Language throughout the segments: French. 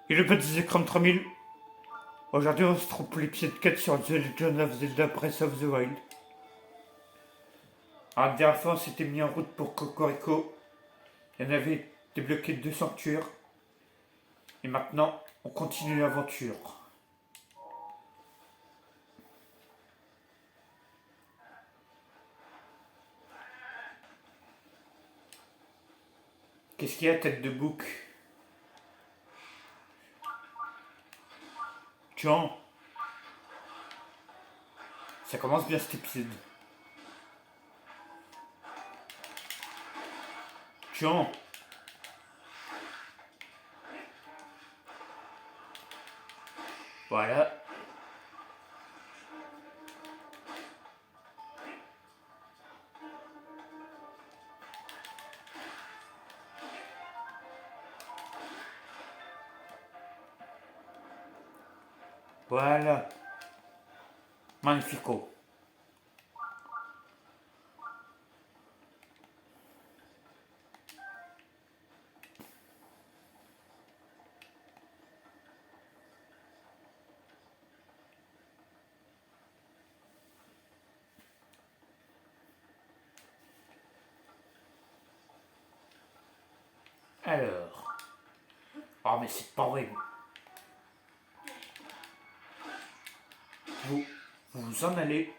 Et le petit écran 3000. Aujourd'hui, on se trouve pour l'épisode 4 sur The Legend of Zelda Breath of the Wild. Alors, la dernière fois, on s'était mis en route pour Cocorico. Il y en avait débloqué 2 sanctuaires. Et maintenant, on continue l'aventure. Qu'est-ce qu'il y a, tête de bouc? Tiens, ça commence bien cet épisode. Tiens, voilà. Voilà. Magnifico. Alors. Oh, mais c'est pas vrai. Vous vous en allez.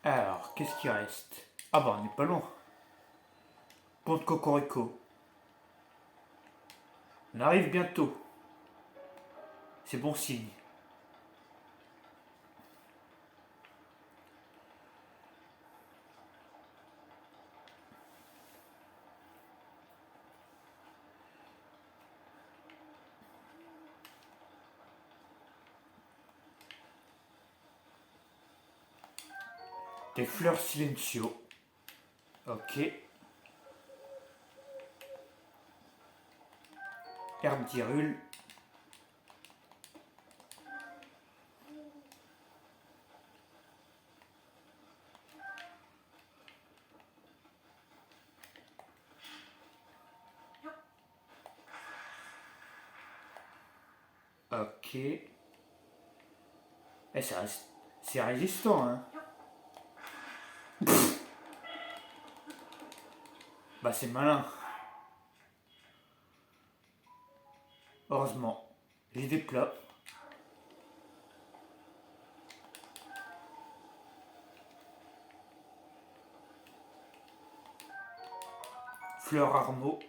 Alors, qu'est-ce qui reste? Ah bah, on n'est pas loin. Pont de Cocorico. On arrive bientôt. C'est bon signe. Des fleurs silencio. Ok. Herbe d'Hyrule. Ok. Eh, c'est résistant, hein. Bah, c'est malin. Heureusement. J'ai des plats. Fleur armeau.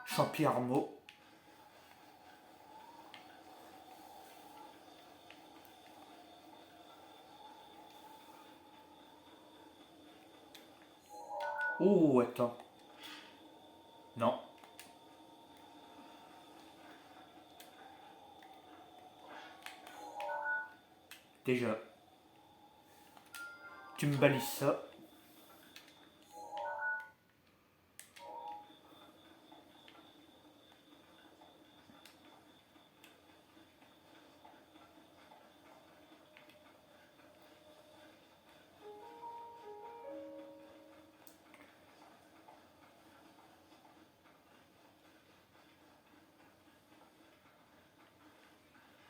Champi armeau. Oh, attends. Non. Déjà. Tu me balises ça.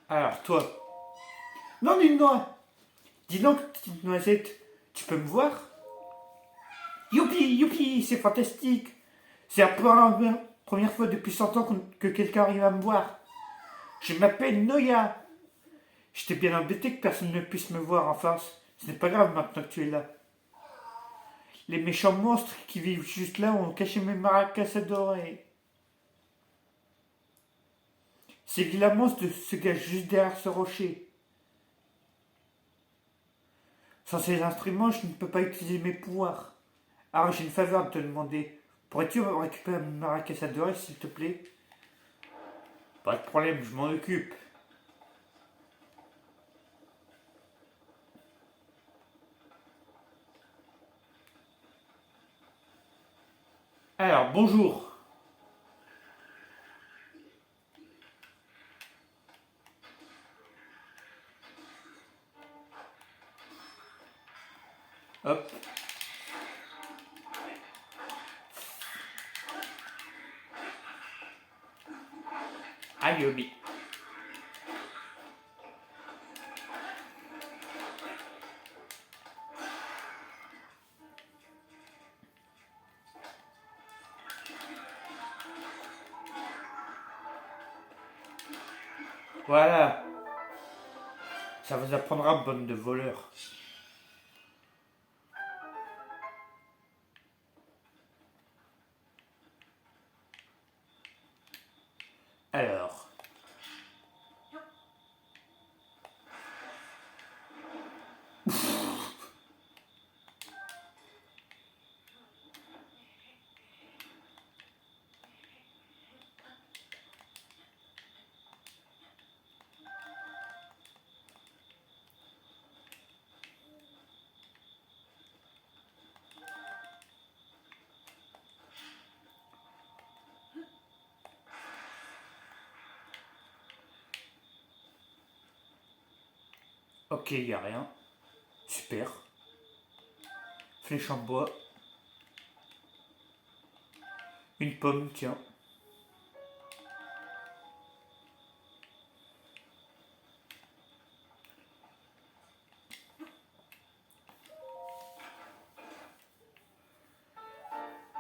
Alors, toi. Non, dis-moi. Dis donc, petite noisette. Tu peux me voir? Youpi, youpi, c'est fantastique. C'est la première fois depuis 100 ans que quelqu'un arrive à me voir. Je m'appelle Noya. J'étais bien embêté que personne ne puisse me voir en face. Ce n'est pas grave maintenant que tu es là. Les méchants monstres qui vivent juste là ont caché mes maracas adorés. Ces vilains monstres se cachent juste derrière ce rocher. Sans ces instruments, je ne peux pas utiliser mes pouvoirs. Alors j'ai une faveur à te demander. Pourrais-tu récupérer mes maracas adorés, s'il te plaît? Pas de problème, je m'en occupe. Alors, bonjour. Hop. Ayobi. Voilà. Ça vous apprendra, bande de voleurs. Alors. Ok, il n'y a rien. Super. Flèche en bois. Une pomme, tiens.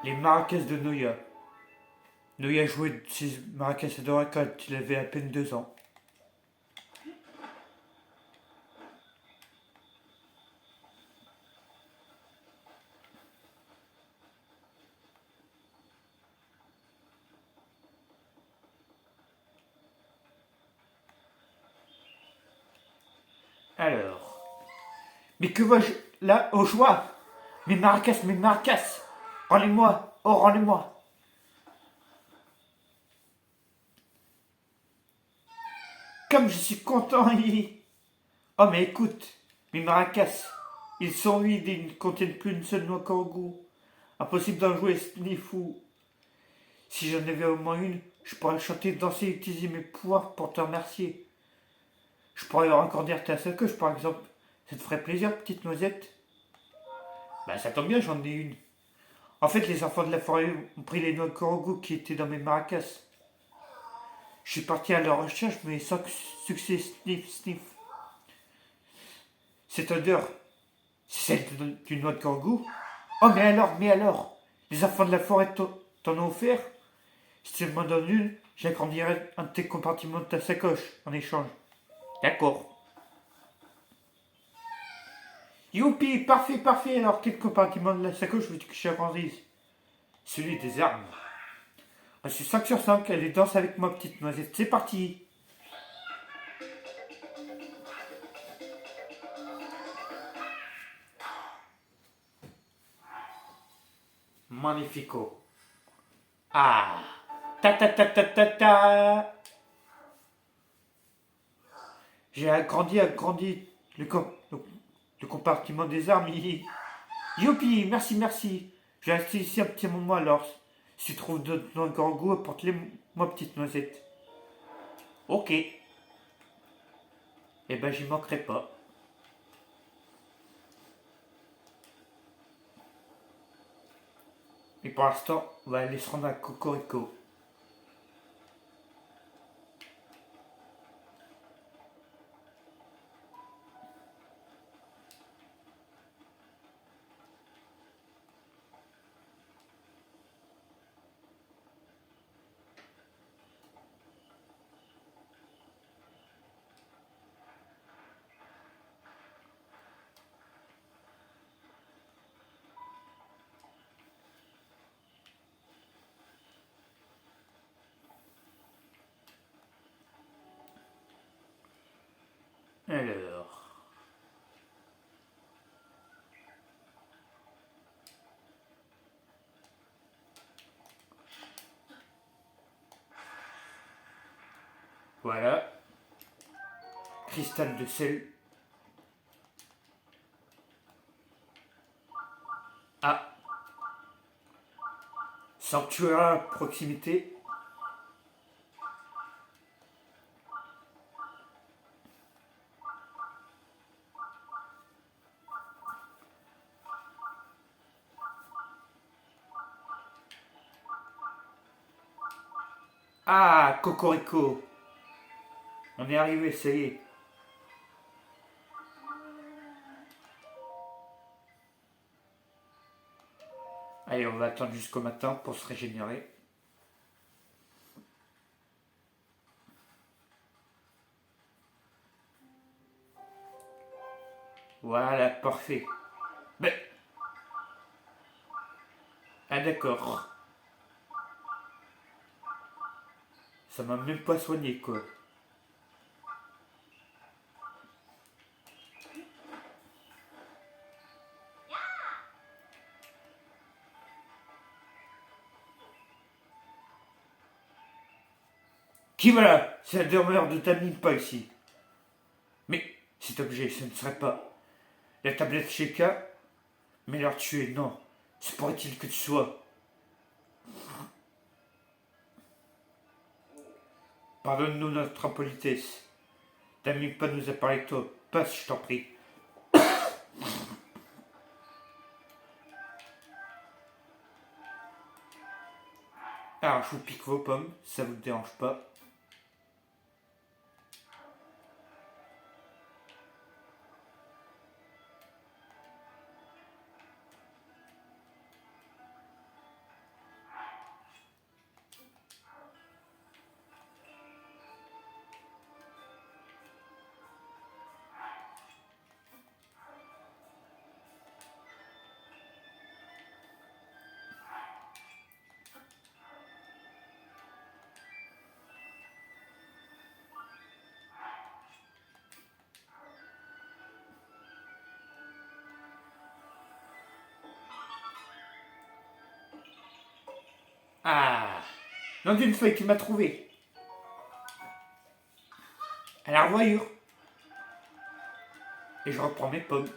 Les maracas de Noya. Noya jouait ses maracas d'or quand il avait à peine 2 ans. Alors. Mais que vois-je là, au joie? Mes maracas, mes maracas! Rendez-moi! Oh, rendez-moi! Comme je suis content, Oh, mais écoute, mes maracas, ils sont vides et ils ne contiennent plus une seule noix kangou. Impossible d'en jouer fou. Si j'en avais au moins une, je pourrais chanter, danser et utiliser mes pouvoirs pour te remercier. Je pourrais encore dire ta sacoche, par exemple. Ça te ferait plaisir, petite noisette? Bah, ça tombe bien, j'en ai une. En fait, les enfants de la forêt ont pris les noix kangou qui étaient dans mes maracas. Je suis parti à leur recherche, mais sans succès, sniff, sniff. Cette odeur, c'est celle d'une noix de kangou. Oh, mais alors, les enfants de la forêt t'en ont offert? Si tu m'en donnes une, j'agrandirai un de tes compartiments de ta sacoche en échange. D'accord. Youpi, parfait, parfait. Alors, quel compartiment de la sacoche veux-tu que j'agrandisse? Celui des armes. Je suis 5 sur 5, allez, danse avec moi, petite noisette. C'est parti. Magnifico. Ah. Ta ta ta ta ta ta. J'ai agrandi le compartiment des armes. Youpi, merci, merci. Je vais rester ici un petit moment alors. Si tu trouves d'autres noix de kangou, apporte-les moi, petite noisette. Ok. Eh ben, j'y manquerai pas. Mais pour l'instant, on va aller se rendre à Cocorico. Alors. Voilà. Cristal de sel. Ah. Sanctuaire à proximité. Ah, Cocorico. On est arrivé, ça y est. Allez, on va attendre jusqu'au matin pour se régénérer. Voilà, parfait. Ben, ah d'accord. Ça m'a même pas soigné, quoi. Qui voilà? C'est la demeure de ta mine pas ici. Mais cet objet, ce ne serait pas la tablette Sheikah. Mais leur tuer, non. Se pourrait-il que tu sois? Pardonne-nous notre impolitesse. Ta mine pas nous a parlé de toi. Passe, je t'en prie. Alors, je vous pique vos pommes, ça vous dérange pas. Ah, nom d'une feuille, tu m'as trouvé. À la revoyure. Et je reprends mes pommes.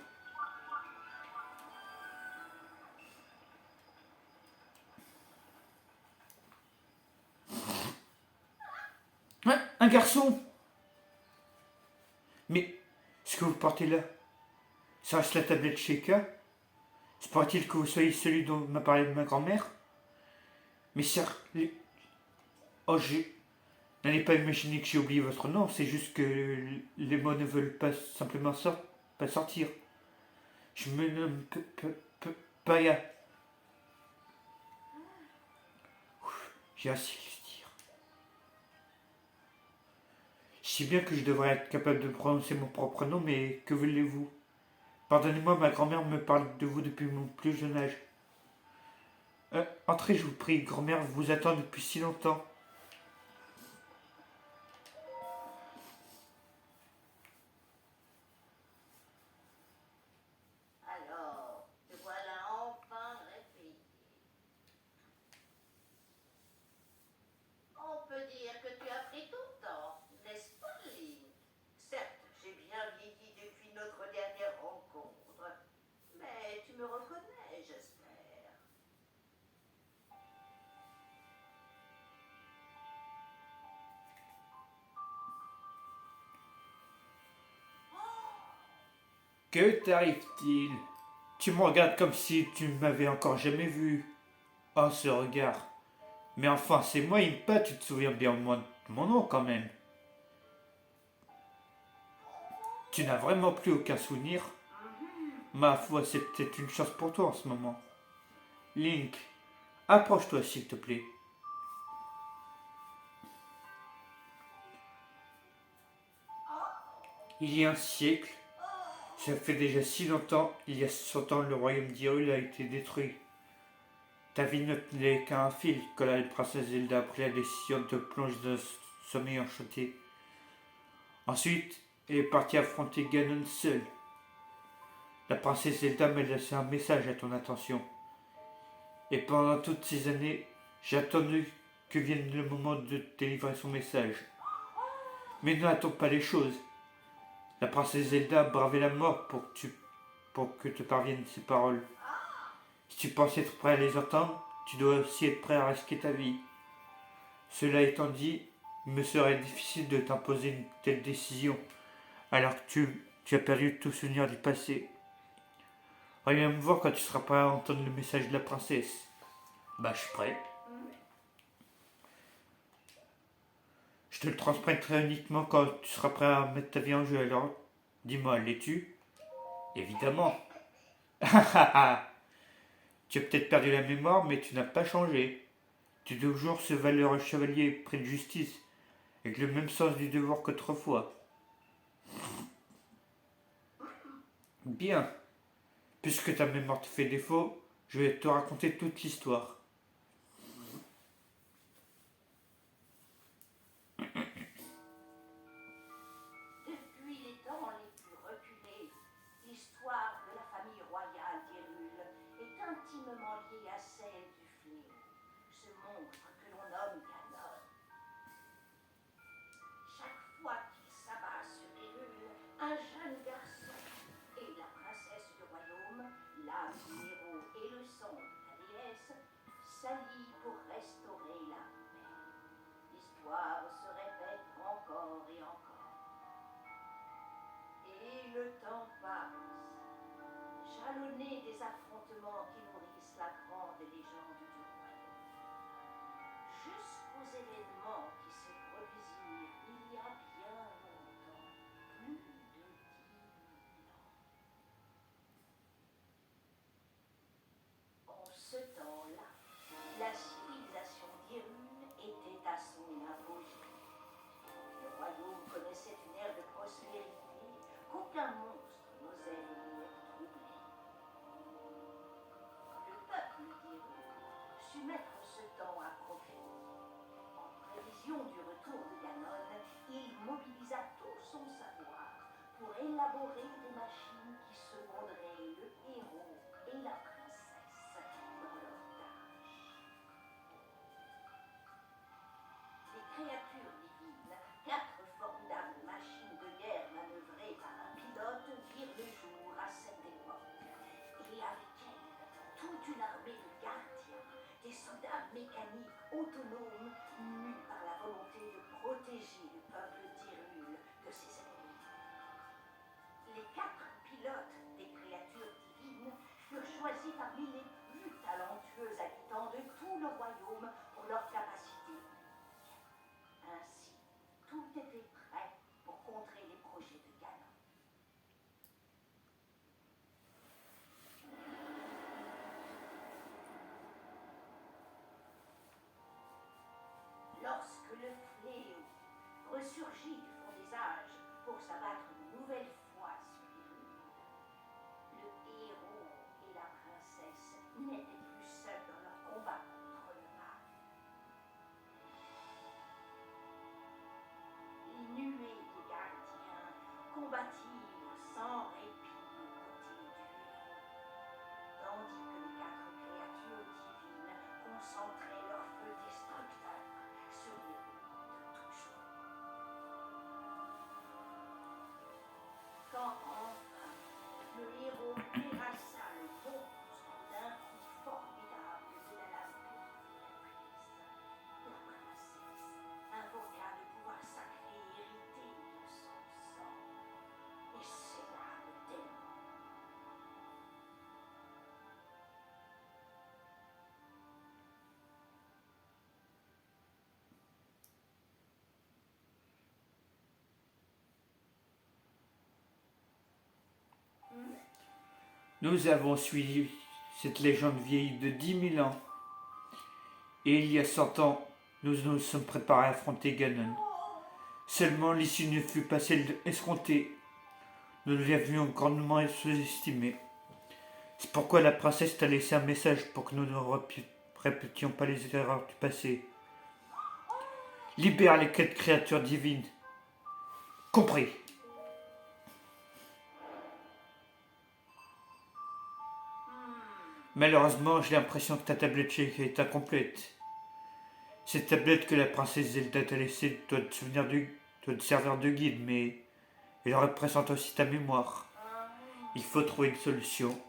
Hein, un garçon. Mais ce que vous portez là, ça reste la tablette Sheikah. Se pourrait-il que vous soyez celui dont m'a parlé ma grand-mère? Mais certes, oh, je n'allez pas imaginer que j'ai oublié votre nom, c'est juste que les mots ne veulent pas simplement pas sortir. Je me nomme Paya. J'ai assez à se dire. Je sais bien que je devrais être capable de prononcer mon propre nom, mais que voulez-vous? Pardonnez-moi, ma grand-mère me parle de vous depuis mon plus jeune âge. Entrez, je vous prie, grand-mère vous attend depuis si longtemps. Alors, te voilà enfin réveillé. On peut dire que tu as pris ton temps, n'est-ce pas, Lynn? Certes, j'ai bien vieilli depuis notre dernière rencontre, mais tu me reconnais, j'espère. Que t'arrive-t-il? Tu me regardes comme si tu ne m'avais encore jamais vu. Oh, ce regard. Mais enfin, c'est moi, Impa, tu te souviens bien de mon nom quand même. Tu n'as vraiment plus aucun souvenir? Ma foi, c'est peut-être une chance pour toi en ce moment. Link, approche-toi s'il te plaît. Il y a un siècle, ça fait déjà si longtemps, il y a 100 ans, le royaume d'Hyrule a été détruit. Ta vie ne tenait qu'à un fil quand la princesse Zelda a pris la décision de plonger dans un sommeil enchanté. Ensuite, elle est partie affronter Ganon seule. La princesse Zelda m'a laissé un message à ton attention. Et pendant toutes ces années, j'ai attendu que vienne le moment de délivrer son message. Mais n'attends pas les choses. La princesse Zelda a bravé la mort pour que te parviennent ces paroles. Si tu penses être prêt à les entendre, tu dois aussi être prêt à risquer ta vie. Cela étant dit, il me serait difficile de t'imposer une telle décision, alors que tu as perdu tout souvenir du passé. Reviens me voir quand tu seras prêt à entendre le message de la princesse. Bah, je suis prêt. Je te le transmettrai uniquement quand tu seras prêt à mettre ta vie en jeu, alors dis-moi, l'es-tu? Évidemment. Tu as peut-être perdu la mémoire, mais tu n'as pas changé. Tu es toujours ce valeureux chevalier près de justice, avec le même sens du devoir qu'autrefois. Bien. Puisque ta mémoire te fait défaut, je vais te raconter toute l'histoire. Depuis les temps les plus reculés, l'histoire de la famille royale d'Hyrule est intimement liée à celle du fléau, ce monstre que l'on nomme Ganon. Chaque fois qu'il s'abat sur Hyrule, un jeune garçon et la princesse du royaume, l'âme du héros et le sang de la déesse, s'allient pour restaurer la paix. L'histoire se répète encore et encore. Et le temps passe, jalonné des affrontements qui nourrissent la grande légende du royaume, jusqu'aux événements qui se produisirent il y a bien longtemps, plus de 10 000 ans. En ce temps-là, la civilisation d'Hyrule était à son apogée. Le royaume connaissait une ère de prospérité qu'aucun monstre n'osait venir troubler. Le peuple d'Hyrule sut mettre ce temps à profit. En prévision du retour de Ganon, il mobilisa tout son savoir pour élaborer des machines qui seconderaient le héros et la princesse dans leurs tâches. Les créatures divines, 4 formidables machines de guerre manœuvrées par un pilote, virent le jour à cette époque. Et avec elles, toute une armée de gardiens, des soldats mécaniques autonomes, mus par la volonté de protéger le peuple d'Hyrule de ses ennemis. Les 4 pilotes des créatures divines furent choisis parmi les plus talentueux habitants de tout le royaume pour leur capacité unique. Ainsi, tout était prêt pour contrer les projets de Ganon. Lorsque le fléau ressurgit du fond des âges pour s'abattre une nouvelle fois sur Hyrule, le héros et la princesse n'étaient plus seuls dans leur combat contre le mal. Les nuées de gardiens combattirent sans répit aux côtés du héros, tandis que les 4 créatures divines concentraient leur feu destructeur sur l'héros de toujours. Quand enfin le héros terrassa le monstre d'un coup formidable de la lame purificatrice, la princesse invoqua le pouvoir sacré hérité de son sang et scella le démon. Nous avons suivi cette légende vieille de 10 000 ans. Et il y a 100 ans, nous nous sommes préparés à affronter Ganon. Seulement l'issue ne fut pas celle escomptée. Nous l'avions grandement sous-estimée. C'est pourquoi la princesse t'a laissé un message pour que nous ne répétions pas les erreurs du passé. Libère les 4 créatures divines. Compris. Malheureusement, j'ai l'impression que ta tablette chèque est incomplète. Cette tablette que la princesse Zelda t'a laissée doit te servir de guide, mais elle représente aussi ta mémoire. Il faut trouver une solution.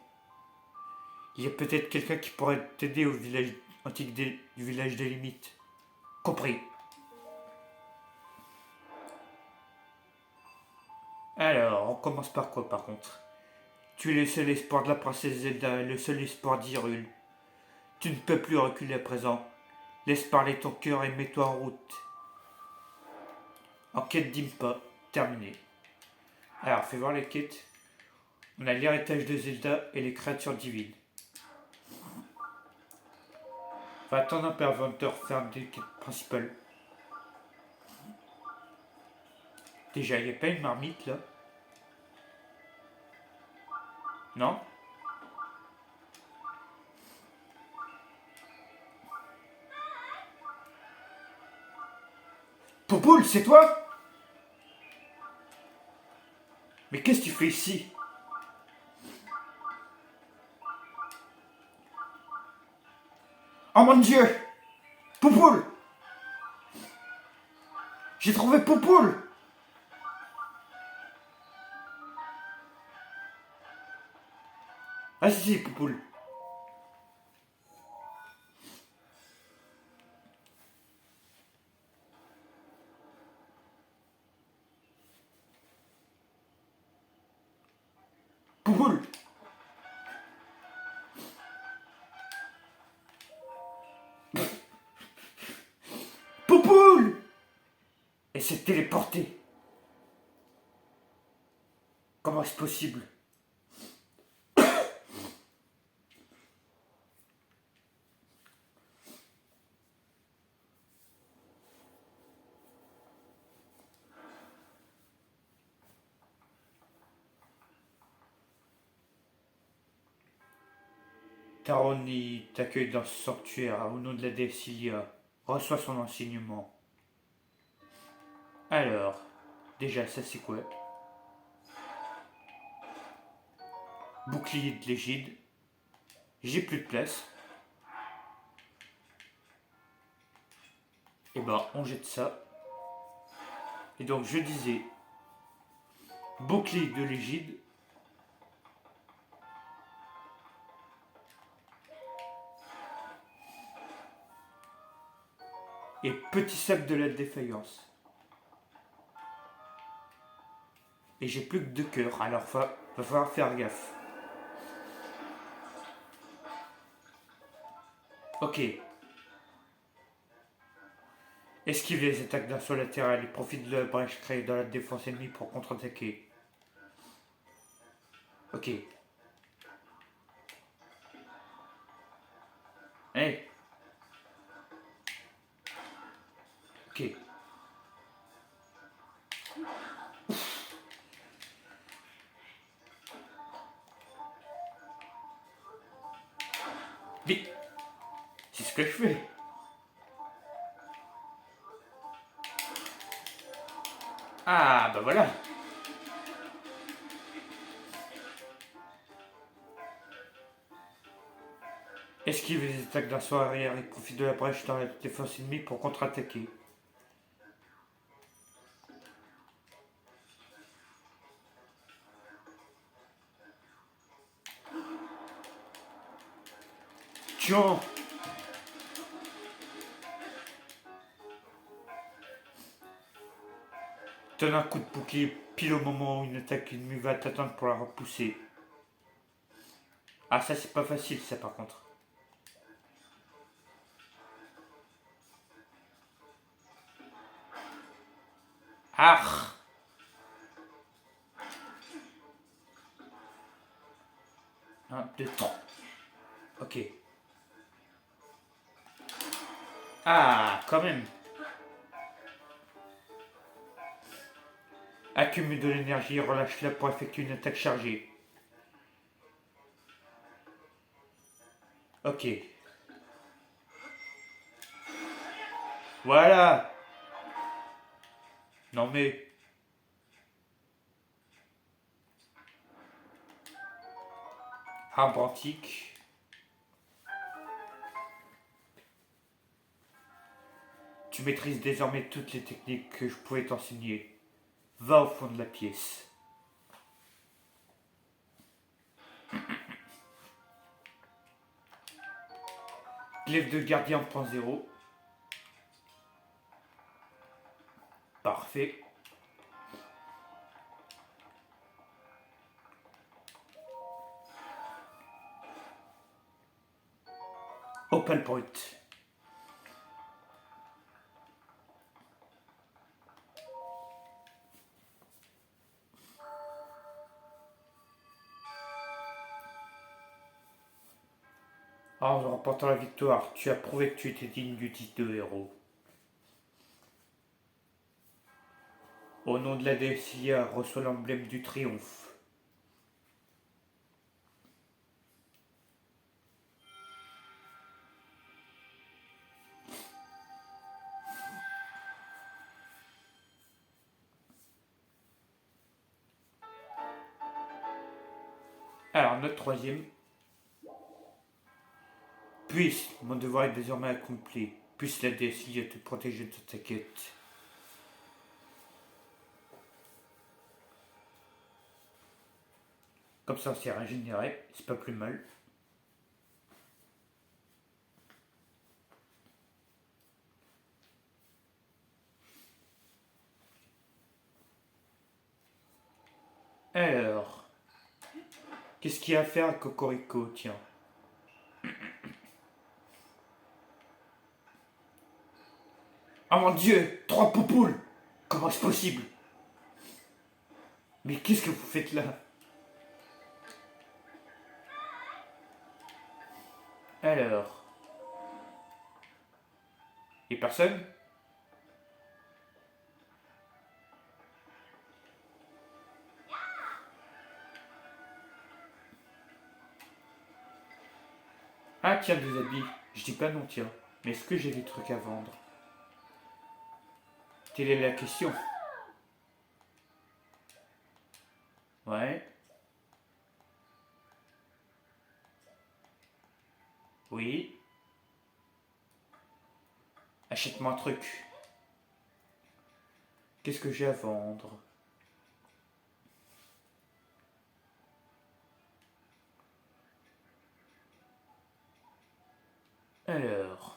Il y a peut-être quelqu'un qui pourrait t'aider au village antique du village des limites. Compris. Alors, on commence par quoi par contre? Tu es le seul espoir de la princesse Zelda, le seul espoir d'Hyrule. Tu ne peux plus reculer à présent. Laisse parler ton cœur et mets-toi en route. Enquête d'Impa, terminée. Alors, fais voir les quêtes. On a l'héritage de Zelda et les créatures divines. Va attendre un peu avant de faire des quêtes principales. Déjà, il n'y a pas une marmite là? Non? Poupoule, c'est toi? Mais qu'est-ce que tu fais ici? Oh mon Dieu! Poupoule! J'ai trouvé Poupoule! Ah si, Poupoule. Poupoule! Poupoule! Et s'est téléporté. Comment est-ce possible? Taroni t'accueille dans ce sanctuaire au nom de la déesse Ilia. Reçois son enseignement. Alors, déjà, ça c'est quoi? Bouclier de l'égide. J'ai plus de place. Et ben, on jette ça. Et donc, je disais, bouclier de l'égide. Et petit sac de la défaillance. Et j'ai plus que 2 cœurs, alors va falloir faire gaffe. Ok. Esquive les attaques d'un sol latéral et profite de la brèche créée dans la défense ennemie pour contre-attaquer. Ok. Hey. Ok. Vite. C'est ce que je fais. Ah, bah voilà. Esquive les attaques d'un sol arrière et profite de la brèche dans la défense ennemie pour contre-attaquer. Tiens. Donne un coup de bouclier pile au moment où une attaque ennemie va t'attendre pour la repousser. Ah, ça c'est pas facile ça par contre. Ah. 1, 2, 3. Ok. Ah, quand même. Accumule de l'énergie et relâche-la pour effectuer une attaque chargée. Ok. Voilà. Non mais... Arbre antique. Tu maîtrises désormais toutes les techniques que je pouvais t'enseigner. Va au fond de la pièce. Glaive de gardien point zéro. Parfait. Opal Point. En remportant la victoire, tu as prouvé que tu étais digne du titre de héros. Au nom de la déesse Ilia, reçois l'emblème du triomphe. Alors, notre troisième. Puisse, mon devoir est désormais accompli. Puisse la déesse Ilia te protéger de ta quête. Comme ça, on s'est régénéré, c'est pas plus mal. Alors, qu'est-ce qu'il y a à faire à Cocorico, tiens. Oh mon Dieu, 3 poupoules. Comment est-ce possible? Mais qu'est-ce que vous faites là? Alors, et personne? Ah tiens, des habits. Je dis pas non, tiens. Mais est-ce que j'ai des trucs à vendre? Telle est la question. Ouais. Oui. Achète-moi un truc. Qu'est-ce que j'ai à vendre? Alors.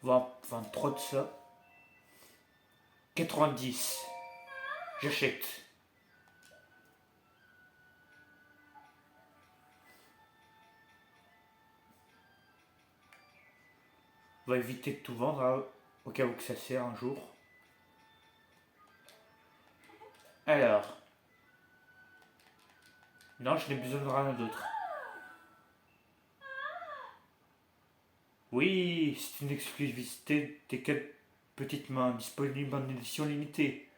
Vendre trop de ça. 90. J'achète. On va éviter de tout vendre hein, au cas où que ça sert un jour. Alors. Non, je n'ai besoin de rien d'autre. Oui, c'est une exclusivité des 4 petites mains, disponibles en édition limitée.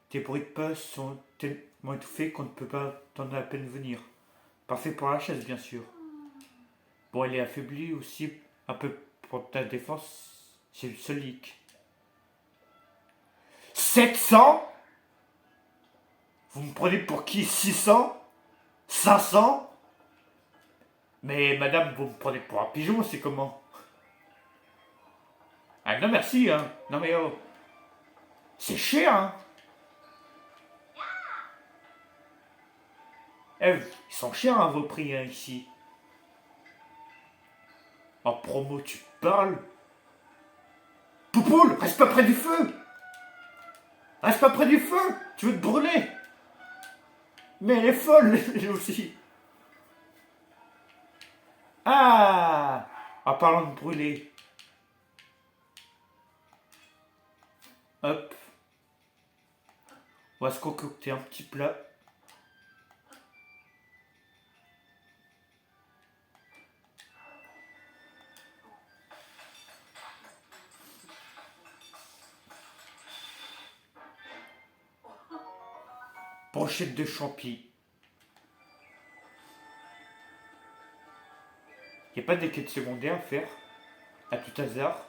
Tes bruits de pas sont tellement étouffés qu'on ne peut pas t'en à peine venir. Parfait pour la chasse, bien sûr. Bon, elle est affaiblie aussi un peu pour ta défense. C'est le seul leak. 700? Vous me prenez pour qui? 600? 500? Mais madame, vous me prenez pour un pigeon, c'est comment? Ah non merci, hein. Non mais oh. C'est cher, hein. Eh, ils sont chers, hein, vos prix, hein, ici. En promo, tu parles? Poupoule, reste pas près du feu! Reste pas près du feu! Tu veux te brûler! Mais elle est folle, elle aussi! Ah! En parlant de brûler. Hop. On va se concocter un petit plat. Brochette de champi. Y a pas des quêtes secondaires à faire? À tout hasard?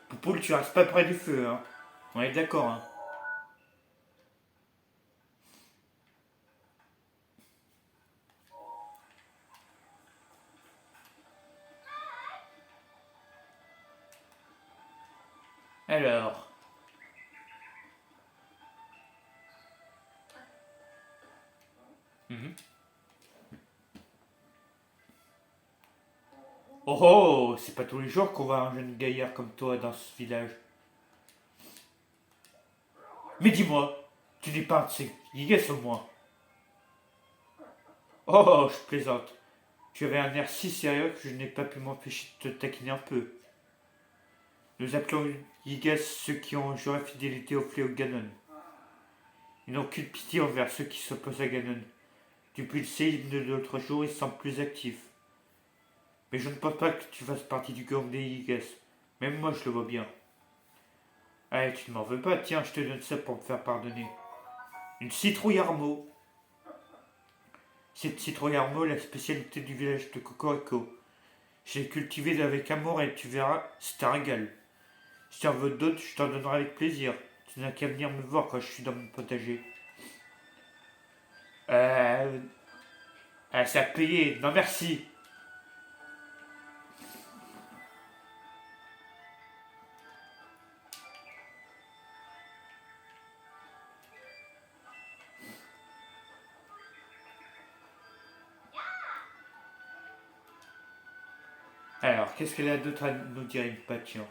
Poupoule, tu restes pas près du feu, hein. On est d'accord, hein. Alors. Mhm. Oh oh, c'est pas tous les jours qu'on voit un jeune gaillard comme toi dans ce village. Mais dis-moi, tu n'es pas un de ces Gigas au moins. Oh, je plaisante. Tu avais un air si sérieux que je n'ai pas pu m'empêcher de te taquiner un peu. Nous appelons Gigas ceux qui ont juré fidélité au fléau Ganon. Ils n'ont qu'une pitié envers ceux qui s'opposent à Ganon. Depuis le séisme de l'autre jour, ils semblent plus actifs. Mais je ne pense pas que tu fasses partie du gang des Gigas. Même moi, je le vois bien. Allez, tu ne m'en veux pas, tiens, je te donne ça pour me faire pardonner. Une citrouille armeau. Cette citrouille armeau est la spécialité du village de Cocorico. Je l'ai cultivée avec amour et tu verras, c'est un régal. Si tu en veux d'autres, je t'en donnerai avec plaisir. Tu n'as qu'à venir me voir quand je suis dans mon potager. Euh. Ça a payé. Non, merci. Alors, qu'est-ce qu'elle a d'autre à nous dire, une pâture?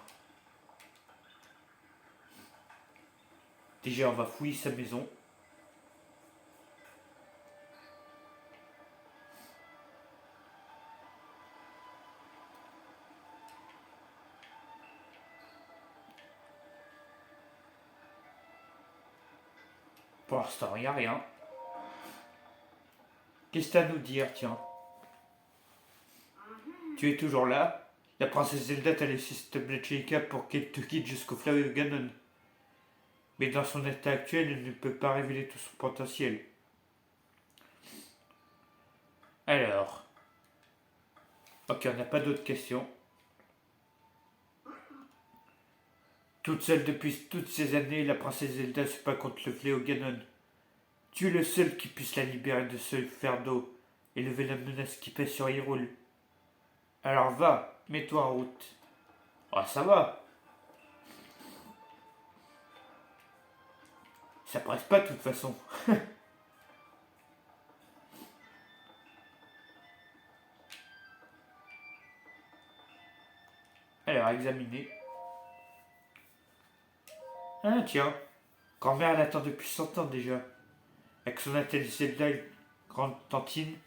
Déjà, on va fouiller sa maison. Pour l'instant, il n'y a rien. Qu'est-ce que t'as à nous dire, tiens? Tu es toujours là? La princesse Zelda t'a laissé cette tablette Sheikah pour qu'elle te guide jusqu'au fleuve de Ganon. Mais dans son état actuel, elle ne peut pas révéler tout son potentiel. Alors. Ok, on n'a pas d'autres questions. Toute seule depuis toutes ces années, la princesse Zelda se bat contre le fléau Ganon. Tu es le seul qui puisse la libérer de ce fardeau et lever la menace qui pèse sur Hyrule. Alors va, mets-toi en route. Ah, ça va. Ça presse pas de toute façon. Alors, examiner. Ah, tiens. Grand-mère l'attend depuis 100 ans déjà. Avec son attel Zelda et grande tantine,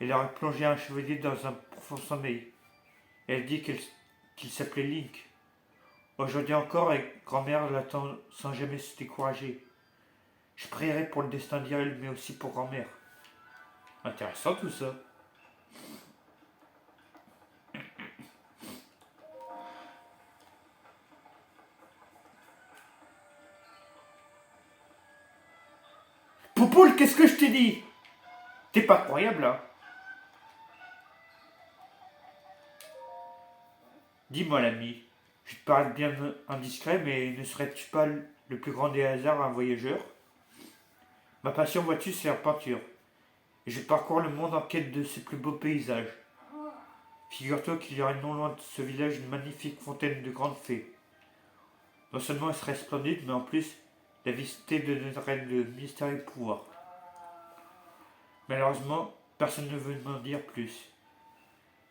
elle aurait plongé un chevalier dans un profond sommeil. Elle dit qu'il s'appelait Link. Aujourd'hui encore, et grand-mère l'attend sans jamais se décourager. Je prierai pour le destin d'Hyrule, mais aussi pour grand-mère. Intéressant tout ça. Poupoule, qu'est-ce que je t'ai dit? T'es pas croyable, là. Dis-moi, l'ami. Je te parle bien indiscret, mais ne serais-tu pas le plus grand des hasards, un voyageur? Ma passion, vois-tu, c'est la peinture. Et je parcours le monde en quête de ses plus beaux paysages. Figure-toi qu'il y aurait non loin de ce village une magnifique fontaine de grandes fées. Non seulement elle serait splendide, mais en plus, la visiter donnerait le mystérieux pouvoir. Malheureusement, personne ne veut m'en dire plus.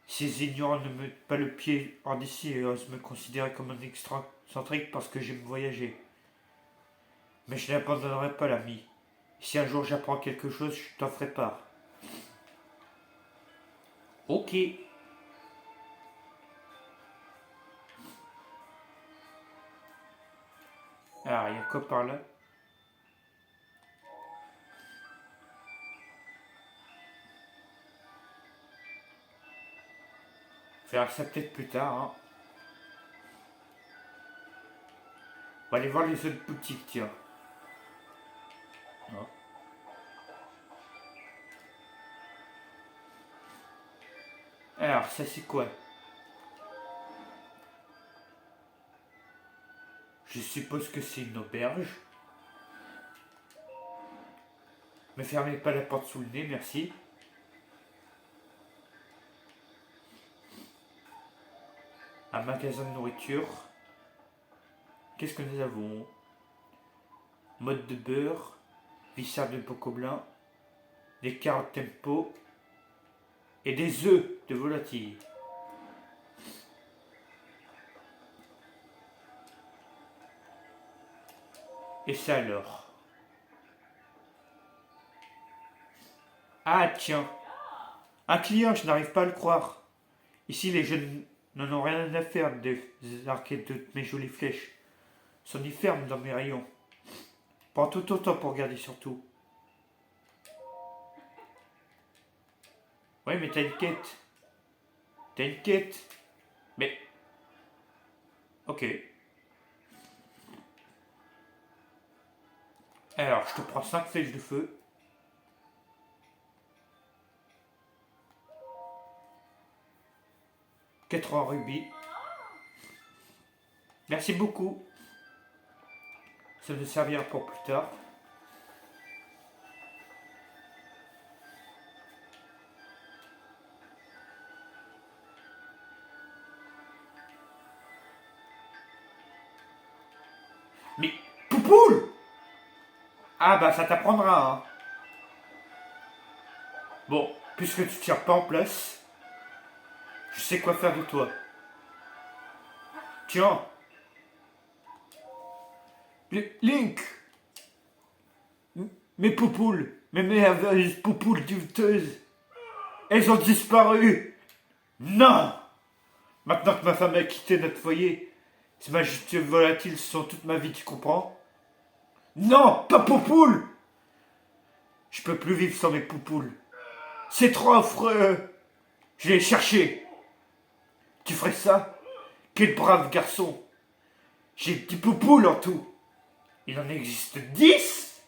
Ces ignorants ne mettent pas le pied hors d'ici et osent me considérer comme un excentrique parce que j'aime voyager. Mais je n'abandonnerai pas l'ami. Si un jour j'apprends quelque chose, je t'en ferai part. Ok. Alors, il y a quoi par là? On verra ça peut-être plus tard. Hein. On va aller voir les autres boutiques, tiens. Non. Alors, ça c'est quoi? Je suppose que c'est une auberge. Ne fermez pas la porte sous le nez, merci. Un magasin de nourriture. Qu'est-ce que nous avons? Mode de beurre, vissard de bocoblin, des carottes tempo et des œufs de volatilles. Et ça alors? Ah tiens, un client, je n'arrive pas à le croire. Ici, les jeunes n'en ont rien à faire des arquettes de mes jolies flèches. Sont y fermes dans mes rayons. Prends tout ton temps pour regarder surtout. Oui, mais t'as une quête. T'as une quête. Mais... Ok. Alors, je te prends 5 flèches de feu. Quatre en rubis. Merci beaucoup. Ça me servira pour plus tard. Mais, Poupoule! Ah bah ça t'apprendra, hein. Bon, puisque tu tires pas en place, je sais quoi faire de toi. Tiens. Link! Mes poupoules, mes merveilleuses poupoules juteuses, elles ont disparu! Non! Maintenant que ma femme a quitté notre foyer, ces majestueux volatiles sont toute ma vie, tu comprends? Non! Pas poupoules! Je peux plus vivre sans mes poupoules. C'est trop affreux! Je les ai cherchées. Tu ferais ça? Quel brave garçon! J'ai 10 poupoules en tout. Il en existe 10?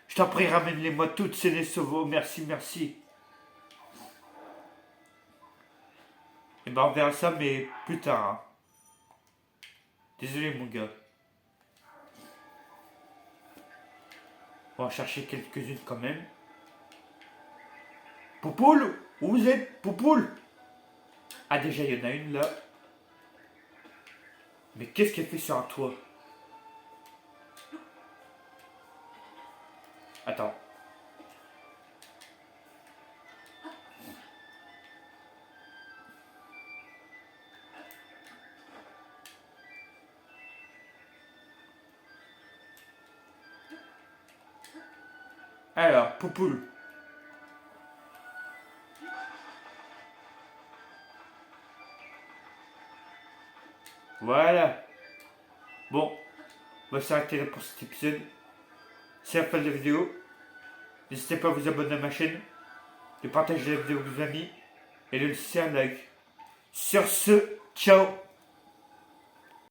Je t'en prie, ramène-les-moi toutes, c'est des sauveaux. Merci, merci. Et ben on verra ça, mais plus tard. Hein. Désolé, mon gars. On va en chercher quelques-unes quand même. Poupoule? Où vous êtes? Poupoule? Ah, déjà, il y en a une là. Mais qu'est-ce qu'elle fait sur un toit? Attends. Alors, Poupoule. Voilà. Bon, on va s'arrêter là pour cet épisode. C'est la fin de la vidéo. N'hésitez pas à vous abonner à ma chaîne, de partager la vidéo avec vos amis et de laisser un like. Sur ce, ciao!